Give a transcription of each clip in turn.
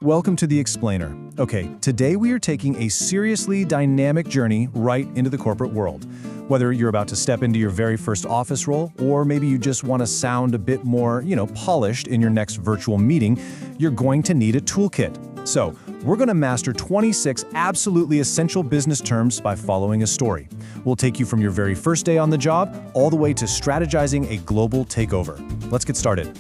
Welcome to The Explainer. Okay, today we are taking a seriously dynamic journey right into the corporate world. Whether you're about to step into your very first office role, or maybe you just want to sound a bit more, polished in your next virtual meeting, you're going to need a toolkit. So, we're going to master 26 absolutely essential business terms by following a story. We'll take you from your very first day on the job all the way to strategizing a global takeover. Let's get started.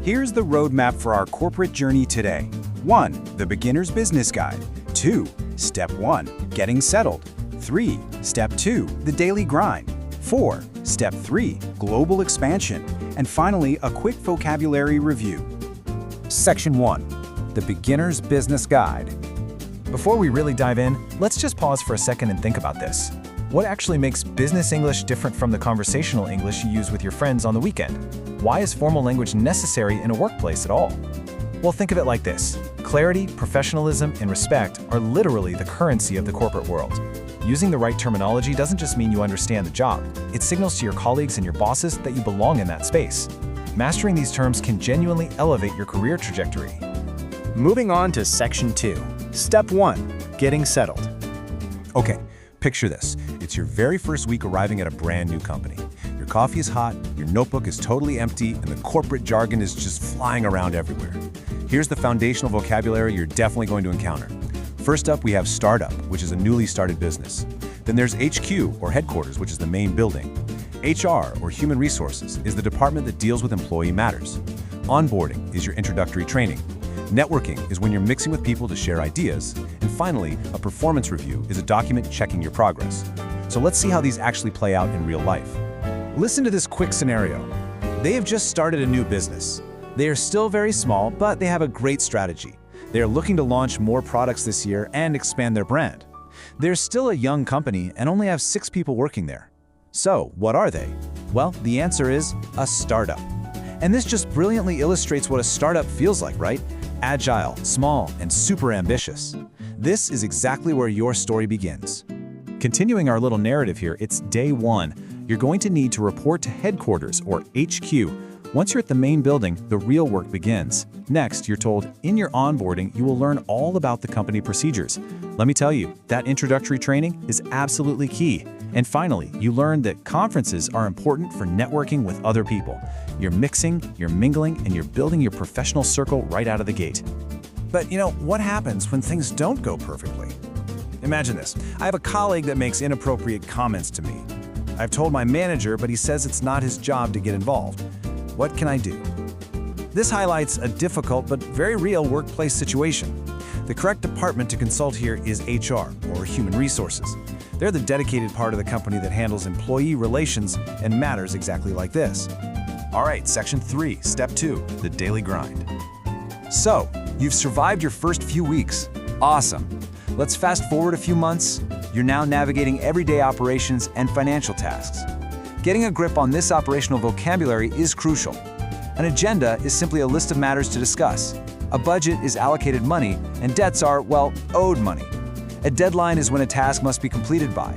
Here's the roadmap for our corporate journey today. 1. The Beginner's Business Guide. 2. Step 1. Getting Settled. 3. Step 2. The Daily Grind. 4. Step 3. Global Expansion. And finally, a quick vocabulary review. Section 1. The Beginner's Business Guide. Before we really dive in, let's just pause for a second and think about this. What actually makes business English different from the conversational English you use with your friends on the weekend? Why is formal language necessary in a workplace at all? Well, think of it like this. Clarity, professionalism, and respect are literally the currency of the corporate world. Using the right terminology doesn't just mean you understand the job. It signals to your colleagues and your bosses that you belong in that space. Mastering these terms can genuinely elevate your career trajectory. Moving on to Section 2. Step 1. Getting Settled. Okay, picture this. It's your very first week arriving at a brand new company. Your coffee is hot, your notebook is totally empty, and the corporate jargon is just flying around everywhere. Here's the foundational vocabulary you're definitely going to encounter. First up, we have startup, which is a newly started business. Then there's HQ, or headquarters, which is the main building. HR, or human resources, is the department that deals with employee matters. Onboarding is your introductory training. Networking is when you're mixing with people to share ideas. And finally, a performance review is a document checking your progress. So let's see how these actually play out in real life. Listen to this quick scenario. They have just started a new business. They are still very small, but they have a great strategy. They are looking to launch more products this year and expand their brand. They're still a young company and only have 6 people working there. So, what are they? Well, the answer is a startup. And this just brilliantly illustrates what a startup feels like, right? Agile, small, and super ambitious. This is exactly where your story begins. Continuing our little narrative here, it's day 1. You're going to need to report to headquarters, or HQ. Once you're at the main building, the real work begins. Next, you're told, in your onboarding, you will learn all about the company procedures. Let me tell you, that introductory training is absolutely key. And finally, you learn that conferences are important for networking with other people. You're mixing, you're mingling, and you're building your professional circle right out of the gate. But what happens when things don't go perfectly? Imagine this. I have a colleague that makes inappropriate comments to me. I've told my manager, but he says it's not his job to get involved. What can I do? This highlights a difficult but very real workplace situation. The correct department to consult here is HR, or human resources. They're the dedicated part of the company that handles employee relations and matters exactly like this. All right, Section 3, Step 2, the Daily Grind. So, you've survived your first few weeks. Awesome. Let's fast forward a few months. You're now navigating everyday operations and financial tasks. Getting a grip on this operational vocabulary is crucial. An agenda is simply a list of matters to discuss. A budget is allocated money, and debts are, owed money. A deadline is when a task must be completed by.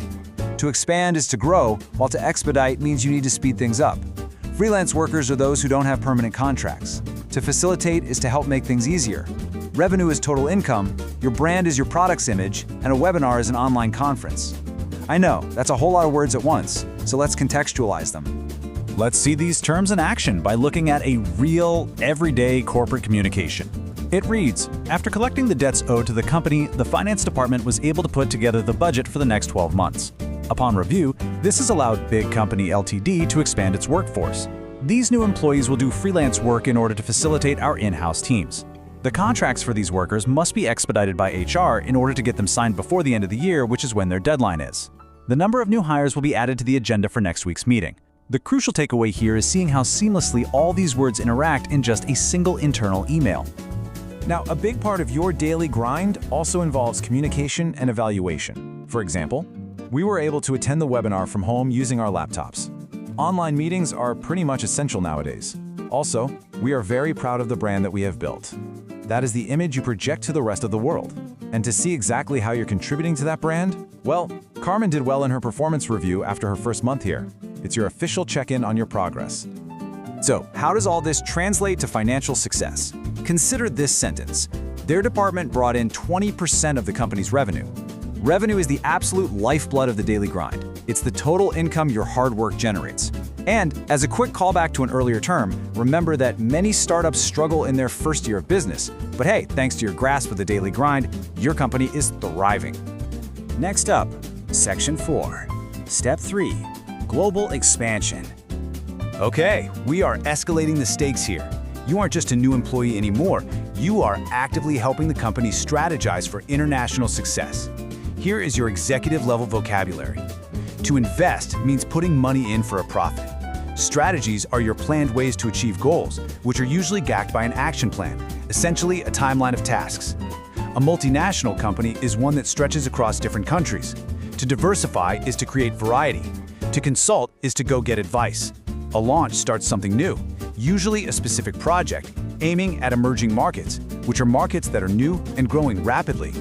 To expand is to grow, while to expedite means you need to speed things up. Freelance workers are those who don't have permanent contracts. To facilitate is to help make things easier. Revenue is total income, your brand is your product's image, and a webinar is an online conference. I know, that's a whole lot of words at once, so let's contextualize them. Let's see these terms in action by looking at a real, everyday corporate communication. It reads, after collecting the debts owed to the company, the finance department was able to put together the budget for the next 12 months. Upon review, this has allowed Big Company Ltd. to expand its workforce. These new employees will do freelance work in order to facilitate our in-house teams. The contracts for these workers must be expedited by HR in order to get them signed before the end of the year, which is when their deadline is. The number of new hires will be added to the agenda for next week's meeting. The crucial takeaway here is seeing how seamlessly all these words interact in just a single internal email. Now, a big part of your daily grind also involves communication and evaluation. For example, we were able to attend the webinar from home using our laptops. Online meetings are pretty much essential nowadays. Also, we are very proud of the brand that we have built. That is the image you project to the rest of the world. And to see exactly how you're contributing to that brand, well, Carmen did well in her performance review after her first month here. It's your official check-in on your progress. So, how does all this translate to financial success? Consider this sentence. Their department brought in 20% of the company's revenue. Revenue is the absolute lifeblood of the daily grind. It's the total income your hard work generates. And as a quick callback to an earlier term, remember that many startups struggle in their first year of business. But hey, thanks to your grasp of the daily grind, your company is thriving. Next up, Section 4. Step 3. Global expansion. Okay, we are escalating the stakes here. You aren't just a new employee anymore. You are actively helping the company strategize for international success. Here is your executive-level vocabulary. To invest means putting money in for a profit. Strategies are your planned ways to achieve goals, which are usually backed by an action plan, essentially a timeline of tasks. A multinational company is one that stretches across different countries. To diversify is to create variety. To consult is to go get advice. A launch starts something new, usually a specific project, aiming at emerging markets, which are markets that are new and growing rapidly.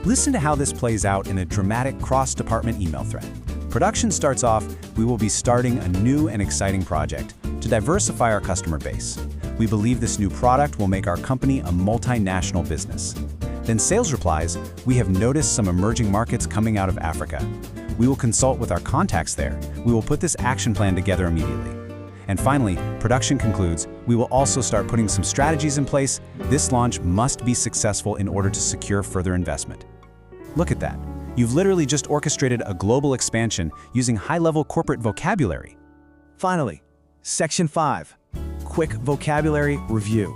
Listen to how this plays out in a dramatic cross-department email thread. Production starts off, we will be starting a new and exciting project to diversify our customer base. We believe this new product will make our company a multinational business. Then sales replies, we have noticed some emerging markets coming out of Africa. We will consult with our contacts there. We will put this action plan together immediately. And finally, production concludes, we will also start putting some strategies in place. This launch must be successful in order to secure further investment. Look at that. You've literally just orchestrated a global expansion using high-level corporate vocabulary. Finally, Section 5. Quick vocabulary review.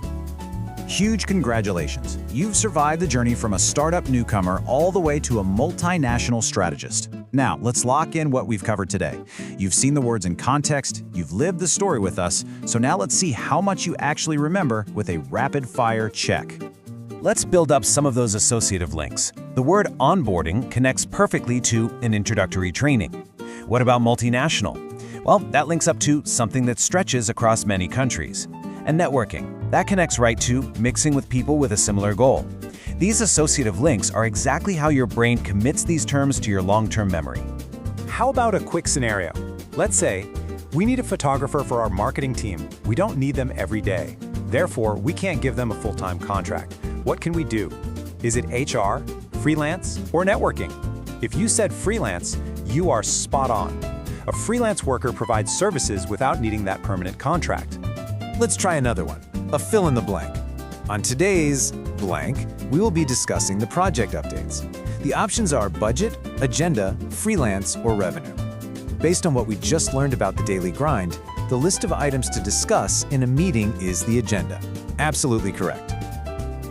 Huge congratulations! You've survived the journey from a startup newcomer all the way to a multinational strategist. Now, let's lock in what we've covered today. You've seen the words in context, you've lived the story with us, so now let's see how much you actually remember with a rapid-fire check. Let's build up some of those associative links. The word onboarding connects perfectly to an introductory training. What about multinational? Well, that links up to something that stretches across many countries. And networking, that connects right to mixing with people with a similar goal. These associative links are exactly how your brain commits these terms to your long-term memory. How about a quick scenario? Let's say we need a photographer for our marketing team. We don't need them every day. Therefore, we can't give them a full-time contract. What can we do? Is it HR, freelance, or networking? If you said freelance, you are spot on. A freelance worker provides services without needing that permanent contract. Let's try another one, a fill in the blank. On today's blank, we will be discussing the project updates. The options are budget, agenda, freelance, or revenue. Based on what we just learned about the daily grind, the list of items to discuss in a meeting is the agenda. Absolutely correct.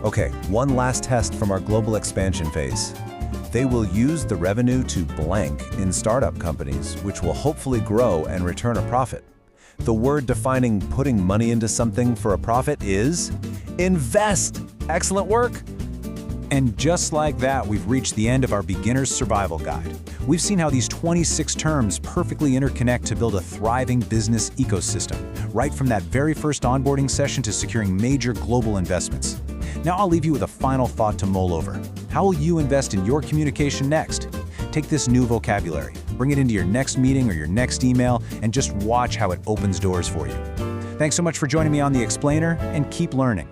Okay, one last test from our global expansion phase. They will use the revenue to blank in startup companies, which will hopefully grow and return a profit. The word defining putting money into something for a profit is invest. Excellent work. And just like that, we've reached the end of our beginner's survival guide. We've seen how these 26 terms perfectly interconnect to build a thriving business ecosystem, right from that very first onboarding session to securing major global investments. Now I'll leave you with a final thought to mull over. How will you invest in your communication next? Take this new vocabulary, bring it into your next meeting or your next email, and just watch how it opens doors for you. Thanks so much for joining me on The Explainer, and keep learning.